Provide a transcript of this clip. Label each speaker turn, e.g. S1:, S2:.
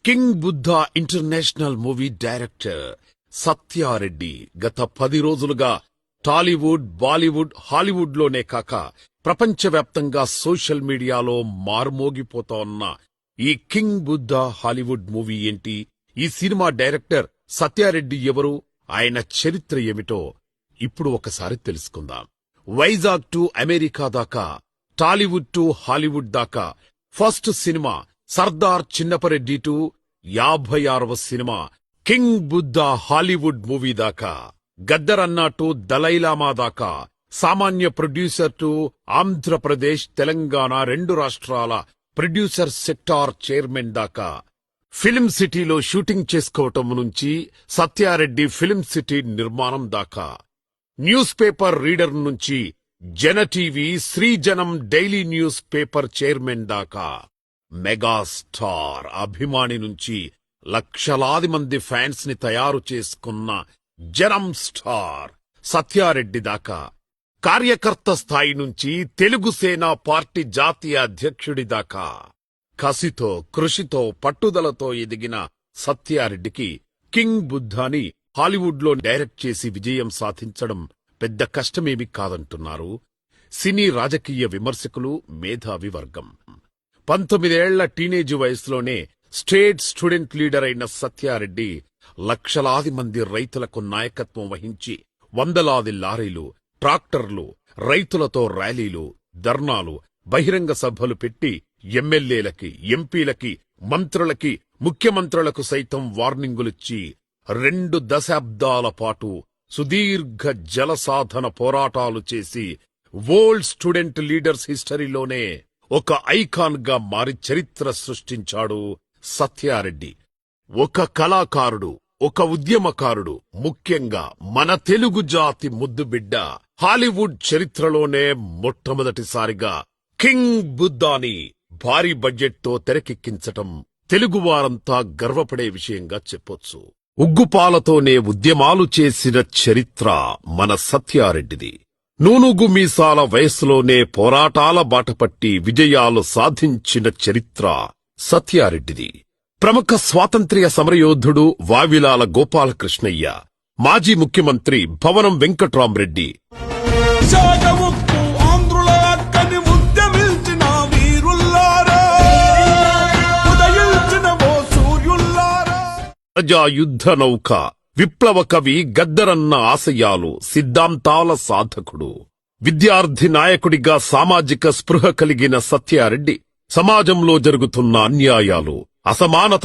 S1: King Buddha international movie director Satya Reddy గత 10 రోజులుగా Tollywood, Bollywood, Hollywood లోనే కాక ప్రపంచవ్యాప్తంగా సోషల్ మీడియాలో మారుమోగిపోతోన్న ఈ కింగ్ బుద్ధా హాలీవుడ్ మూవీ ఏంటి, ఈ సినిమా డైరెక్టర్ సత్యారెడ్డి ఎవరు, ఆయన చరిత్ర ఏమిటో ఇప్పుడు ఒకసారి తెలుసుకుందాం. వైజాగ్ టు అమెరికా దాకా, టాలీవుడ్ టు హాలీవుడ్ దాకా first cinema Sardar Chinnapa Reddy to 56వ cinema king Buddha Hollywood movie దాకా, గద్దరన్న టు దలైలామా దాకా, సామాన్య ప్రొడ్యూసర్ టు ఆంధ్రప్రదేశ్, తెలంగాణ 2 రాష్ట్రాల ప్రొడ్యూసర్ సెక్టార్ చైర్మన్ దాకా, ఫిల్మ్ సిటీలో షూటింగ్ చేసుకోవటం నుంచి సత్యారెడ్డి ఫిల్మ్ సిటీ నిర్మాణం దాకా, న్యూస్ పేపర్ రీడర్ నుంచి Jana TV, Srijanam daily news paper chairman దాకా, మెగాస్టార్ అభిమాని నుంచి లక్షలాది మంది ఫ్యాన్స్ ని తయారు చేసుకున్న జనం స్టార్ సత్యారెడ్డి దాకా, కార్యకర్త స్థాయి నుంచి తెలుగు సేన పార్టీ జాతీయ అధ్యక్షుడి దాకా, కసితో, కృషితో, పట్టుదలతో ఎదిగిన సత్యారెడ్డికి కింగ్ బుద్ధాని హాలీవుడ్ లో డైరెక్ట్ చేసి విజయం సాధించడం పెద్ద కష్టమేమీ కాదంటున్నారు సినీ రాజకీయ విమర్శకులు, మేధావి వర్గం. 19 ఏళ్ల టీనేజ్ వయసులోనే స్టేట్ స్టూడెంట్ లీడర్ అయిన సత్యారెడ్డి లక్షలాది మంది రైతులకు నాయకత్వం వహించి వందలాది లారీలు, ట్రాక్టర్లు, రైతులతో ర్యాలీలు, ధర్నాలు, బహిరంగ సభలు పెట్టి ఎమ్మెల్యేలకి, ఎంపీలకి, మంత్రులకి, ముఖ్యమంత్రులకు సైతం వార్నింగులిచ్చి 2 దశాబ్దాల పాటు సుదీర్ఘ జలసాధన పోరాటాలు చేసి వరల్డ్ స్టూడెంట్ లీడర్స్ హిస్టరీలోనే ఒక ఐకాన్ గా మారి చరిత్ర సృష్టించాడు సత్యారెడ్డి. ఒక కళాకారుడు, ఒక ఉద్యమకారుడు, ముఖ్యంగా మన తెలుగు జాతి ముద్దుబిడ్డ, హాలీవుడ్ చరిత్రలోనే మొట్టమొదటిసారిగా కింగ్ బుద్ధాని భారీ బడ్జెట్ తో తెరకెక్కించటం తెలుగువారంతా గర్వపడే విషయంగా చెప్పొచ్చు. ఉగ్గుపాలతోనే ఉద్యమాలు చేసిన చరిత్ర మన సత్యారెడ్డిది. నూనుగు మీసాల వయస్సులోనే పోరాటాల బాటపట్టి విజయాలు సాధించిన చరిత్ర సత్యారెడ్డిది. ప్రముఖ స్వాతంత్ర్య సమరయోధుడు వావిలాల గోపాలకృష్ణయ్య, మాజీ ముఖ్యమంత్రి భవనం వెంకట్రామరెడ్డి, ప్రజాయుద్ధ నౌక, విప్లవ కవి గద్దరన్న ఆశయాలు, సిద్ధాంతాల సాధకుడు, విద్యార్థి నాయకుడిగా సామాజిక స్పృహ కలిగిన సత్యారెడ్డి సమాజంలో జరుగుతున్న అన్యాయాలు, అసమానత